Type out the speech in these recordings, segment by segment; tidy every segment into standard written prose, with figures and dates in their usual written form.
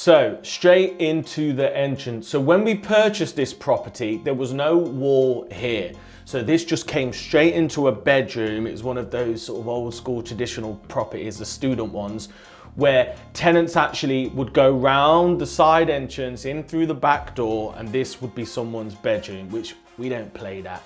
So straight into the entrance. So when we purchased this property, there was no wall here. So this just came straight into a bedroom. It was one of those sort of old school traditional properties, the student ones, where tenants actually would go round the side entrance in through the back door, and this would be someone's bedroom, which we don't play that.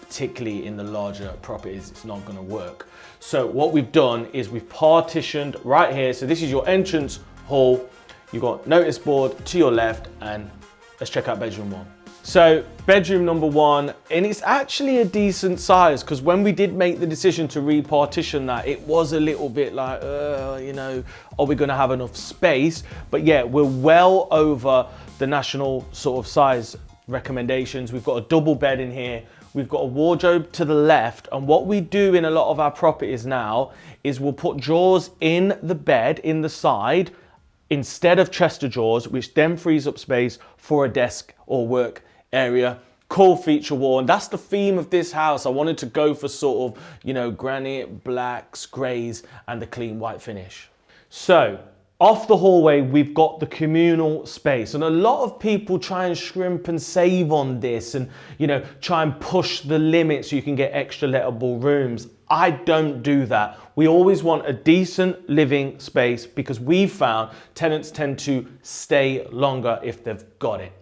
Particularly in the larger properties, it's not going to work. So what we've done is we've partitioned right here. So this is your entrance hall. You've got notice board to your left, and let's check out bedroom one. So bedroom number one, and it's actually a decent size, because when we did make the decision to repartition that, it was a little bit like, you know, are we going to have enough space? But yeah, we're well over the national sort of size recommendations. We've got a double bed in here. We've got a wardrobe to the left. And what we do in a lot of our properties now is we'll put drawers in the bed, in the side, instead of Chester drawers, which then frees up space for a desk or work area. Cool feature wall, and that's the theme of this house. I wanted to go for sort of, you know, granite, blacks, greys, and the clean white finish. So off the hallway, we've got the communal space, and a lot of people try and scrimp and save on this and, you know, try and push the limits so you can get extra lettable rooms. I don't do that. We always want a decent living space, because we've found tenants tend to stay longer if they've got it.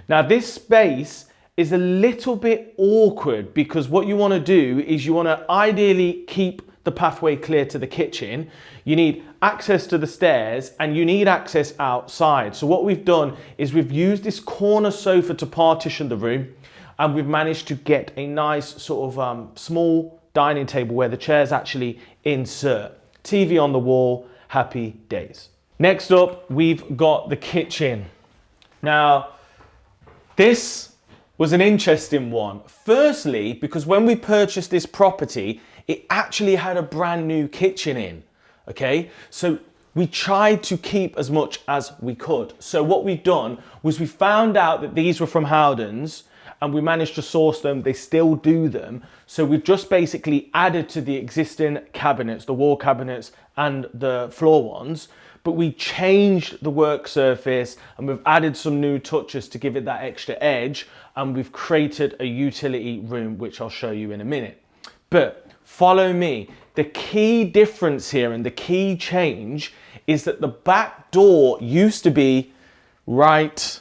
Now this space is a little bit awkward, because what you want to do is you want to ideally keep the pathway clear to the kitchen. You need access to the stairs, and you need access outside. So what we've done is we've used this corner sofa to partition the room, and we've managed to get a nice sort of small dining table where the chairs actually insert. TV on the wall, happy days. Next up, we've got the kitchen. Now, this was an interesting one. Firstly, because when we purchased this property, it actually had a brand new kitchen in, okay? So we tried to keep as much as we could. So what we've done was we found out that these were from Howdens, and we managed to source them. They still do them. So we've just basically added to the existing cabinets, the wall cabinets and the floor ones, but we changed the work surface, and we've added some new touches to give it that extra edge, and we've created a utility room, which I'll show you in a minute. But follow me. The key difference here and the key change is that the back door used to be right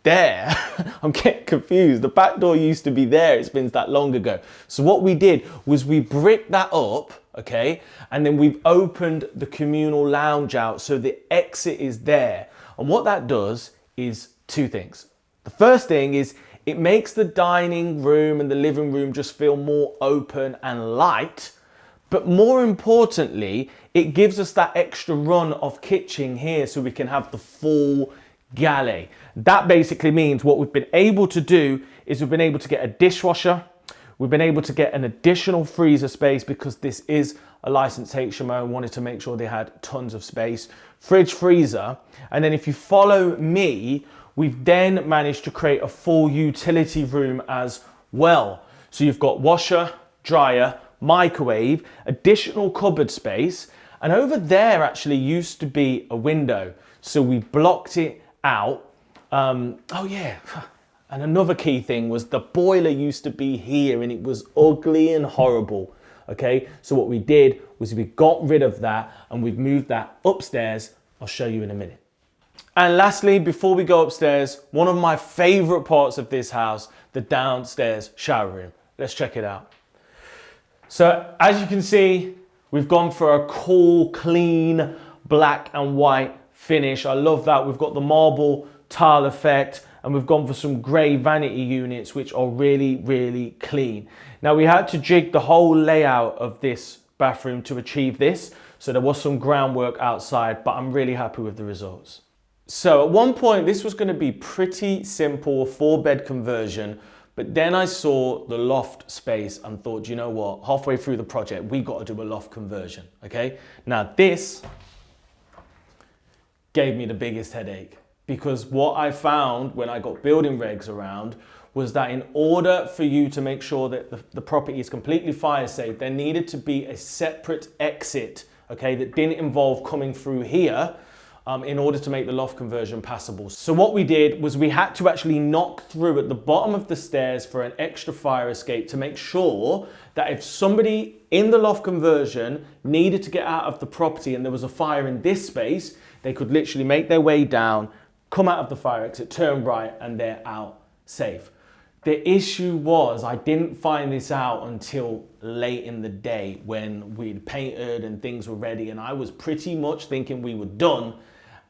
there. I'm getting confused. The back door used to be there. It's been that long ago. So what we did was we bricked that up, okay? And then we've opened the communal lounge out, so the exit is there. And what that does is two things. The first thing is it makes the dining room and the living room just feel more open and light. But more importantly, it gives us that extra run of kitchen here, so we can have the full galley. That basically means what we've been able to do is we've been able to get a dishwasher. We've been able to get an additional freezer space, because this is a licensed HMO and wanted to make sure they had tons of space. Fridge, freezer. And then if you follow me, we've then managed to create a full utility room as well. So you've got washer, dryer, microwave, additional cupboard space. And over there actually used to be a window. So we blocked it out. Oh yeah, and another key thing was the boiler used to be here, and it was ugly and horrible, okay? So what we did was we got rid of that, and we've moved that upstairs. I'll show you in a minute. And lastly, before we go upstairs, one of my favorite parts of this house, the downstairs shower room. Let's check it out. So as you can see, we've gone for a cool, clean, black and white finish. I love that. We've got the marble tile effect, and we've gone for some grey vanity units, which are really, really clean. Now we had to jig the whole layout of this bathroom to achieve this. So there was some groundwork outside, but I'm really happy with the results. So at one point, this was going to be pretty simple, a 4-bed conversion, but then I saw the loft space and thought, you know what, halfway through the project, we got to do a loft conversion, okay? Now this gave me the biggest headache, because what I found when I got building regs around was that in order for you to make sure that the property is completely fire safe, there needed to be a separate exit, okay, that didn't involve coming through here in order to make the loft conversion passable. So what we did was we had to actually knock through at the bottom of the stairs for an extra fire escape to make sure that if somebody in the loft conversion needed to get out of the property and there was a fire in this space, they could literally make their way down, come out of the fire exit, turn right, and they're out safe. The issue was I didn't find this out until late in the day when we'd painted and things were ready, and I was pretty much thinking we were done.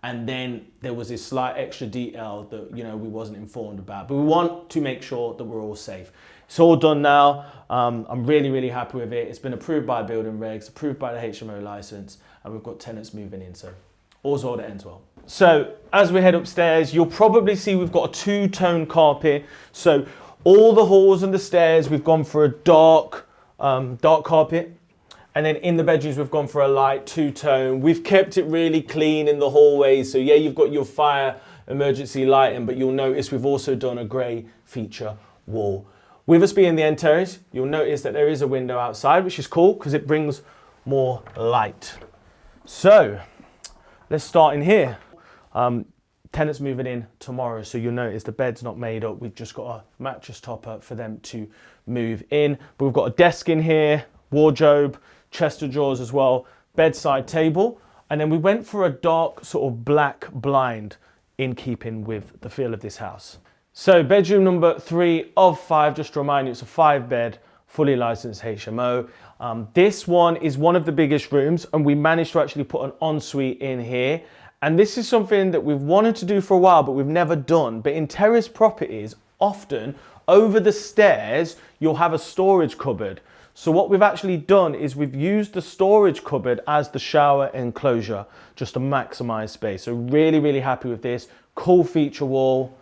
And then there was this slight extra detail that, you know, we wasn't informed about. But we want to make sure that we're all safe. It's all done now. I'm really, really happy with it. It's been approved by building regs, approved by the HMO license, and we've got tenants moving in. So all's well that ends well. So as we head upstairs, you'll probably see we've got a two-tone carpet. So all the halls and the stairs, we've gone for a dark carpet. And then in the bedrooms, we've gone for a light two-tone. We've kept it really clean in the hallways. So yeah, you've got your fire emergency lighting, but you'll notice we've also done a grey feature wall. With us being the end terrace, you'll notice that there is a window outside, which is cool because it brings more light. So let's start in here. Tenants moving in tomorrow, so you'll notice the bed's not made up. We've just got a mattress topper for them to move in. But we've got a desk in here, wardrobe, chest of drawers as well, bedside table, and then we went for a dark sort of black blind in keeping with the feel of this house. So bedroom number 3 of 5, just to remind you, it's a 5-bed, fully licensed HMO. This one is one of the biggest rooms, and we managed to actually put an ensuite in here. And this is something that we've wanted to do for a while, but we've never done. But in terrace properties, often over the stairs, you'll have a storage cupboard. So what we've actually done is we've used the storage cupboard as the shower enclosure, just to maximize space. So really, really happy with this. Cool feature wall,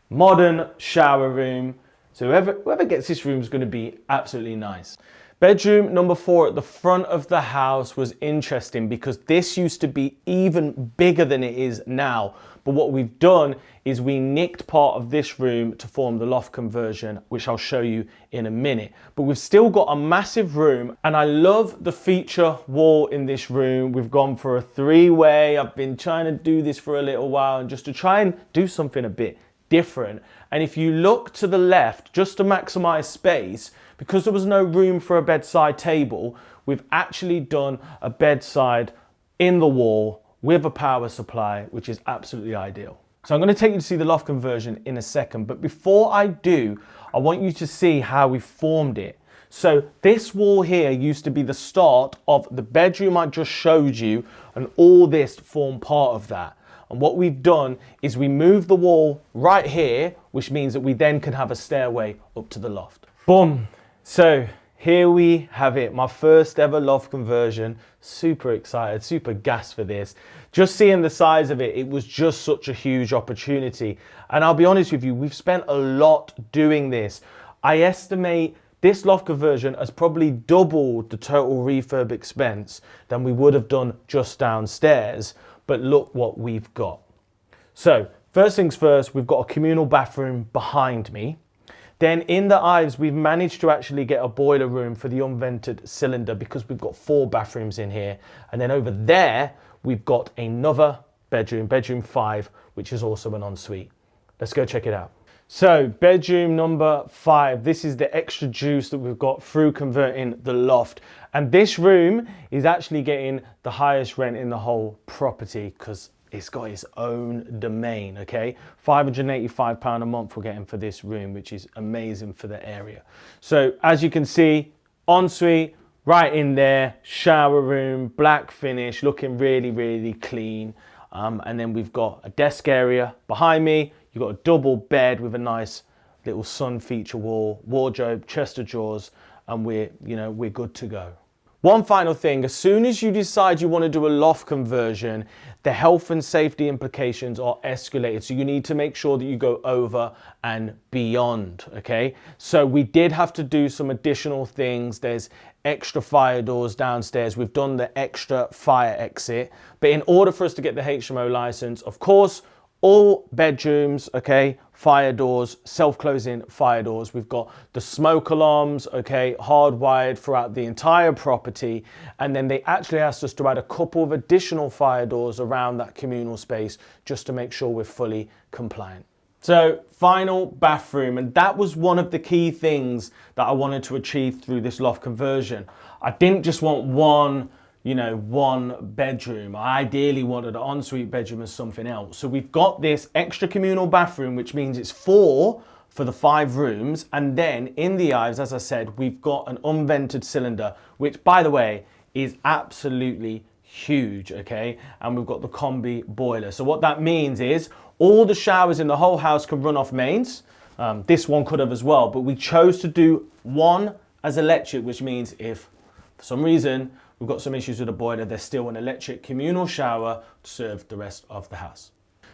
modern shower room. So whoever gets this room is going to be absolutely nice. Bedroom number 4 at the front of the house was interesting because this used to be even bigger than it is now. But what we've done is we nicked part of this room to form the loft conversion, which I'll show you in a minute. But we've still got a massive room, and I love the feature wall in this room. We've gone for a 3-way. I've been trying to do this for a little while, and just to try and do something a bit different. And if you look to the left, just to maximize space, because there was no room for a bedside table, we've actually done a bedside in the wall with a power supply, which is absolutely ideal. So I'm going to take you to see the loft conversion in a second, but before I do, I want you to see how we formed it. So this wall here used to be the start of the bedroom I just showed you, and all this formed part of that. And what we've done is we moved the wall right here, which means that we then can have a stairway up to the loft. Boom. So here we have it, my first ever loft conversion. Super excited, super gassed for this. Just seeing the size of it, it was just such a huge opportunity. And I'll be honest with you, we've spent a lot doing this. I estimate this loft conversion has probably doubled the total refurb expense than we would have done just downstairs. But look what we've got. So first things first, we've got a communal bathroom behind me. Then in the Ives, we've managed to actually get a boiler room for the unvented cylinder because we've got 4 bathrooms in here. And then over there, we've got another bedroom, bedroom 5, which is also an ensuite. Let's go check it out. So bedroom number 5, this is the extra juice that we've got through converting the loft. And this room is actually getting the highest rent in the whole property because it's got its own domain, okay? £585 a month we're getting for this room, which is amazing for the area. So as you can see, ensuite right in there, shower room, black finish, looking really, really clean. And then we've got a desk area behind me. You've got a double bed with a nice little sun feature wall, wardrobe, chest of drawers, and we're good to go. One final thing, as soon as you decide you want to do a loft conversion, the health and safety implications are escalated. So you need to make sure that you go over and beyond, okay? So we did have to do some additional things. There's extra fire doors downstairs. We've done the extra fire exit. But in order for us to get the HMO license, of course, all bedrooms, okay, fire doors, self-closing fire doors. We've got the smoke alarms, okay, hardwired throughout the entire property. And then they actually asked us to add a couple of additional fire doors around that communal space just to make sure we're fully compliant. So final bathroom, and that was one of the key things that I wanted to achieve through this loft conversion. I didn't just want one bedroom. I ideally wanted an ensuite bedroom and something else. So we've got this extra communal bathroom, which means it's 4 for the 5 rooms. And then in the eaves, as I said, we've got an unvented cylinder, which by the way, is absolutely huge, okay? And we've got the combi boiler. So what that means is all the showers in the whole house can run off mains. This one could have as well, but we chose to do one as electric, which means if for some reason we've got some issues with the boiler, there's still an electric communal shower to serve the rest of the house.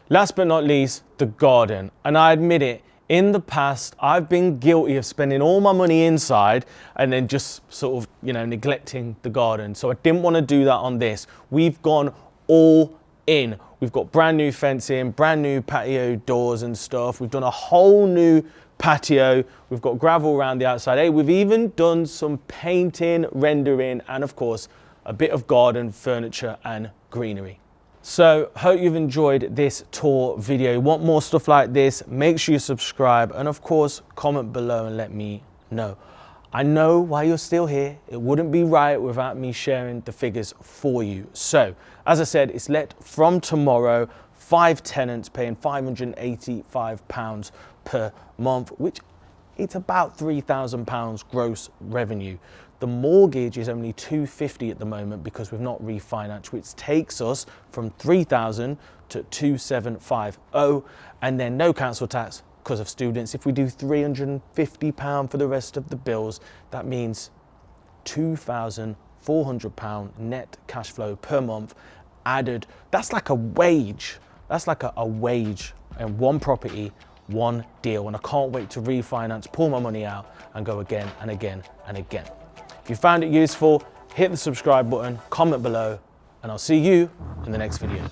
Last but not least, the garden. And I admit it, in the past, I've been guilty of spending all my money inside and then just sort of, neglecting the garden. So I didn't want to do that on this. We've gone all in. We've got brand new fencing, brand new patio doors and stuff. We've done a whole new patio. We've got gravel around the outside. Hey, we've even done some painting, rendering, and of course, a bit of garden furniture and greenery. So hope you've enjoyed this tour video. Want more stuff like this? Make sure you subscribe and of course, comment below and let me know. I know why you're still here. It wouldn't be right without me sharing the figures for you. So as I said, it's let from tomorrow, 5 tenants paying £585 per month, which it's about £3,000 gross revenue. The mortgage is only £250 at the moment because we've not refinanced, which takes us from £3,000 to £2,750, and then no council tax because of students. If we do £350 for the rest of the bills, that means £2,400 net cash flow per month added. That's like a wage. That's like a wage and one property, one deal. And I can't wait to refinance, pull my money out and go again and again and again. If you found it useful, hit the subscribe button, comment below, and I'll see you in the next video.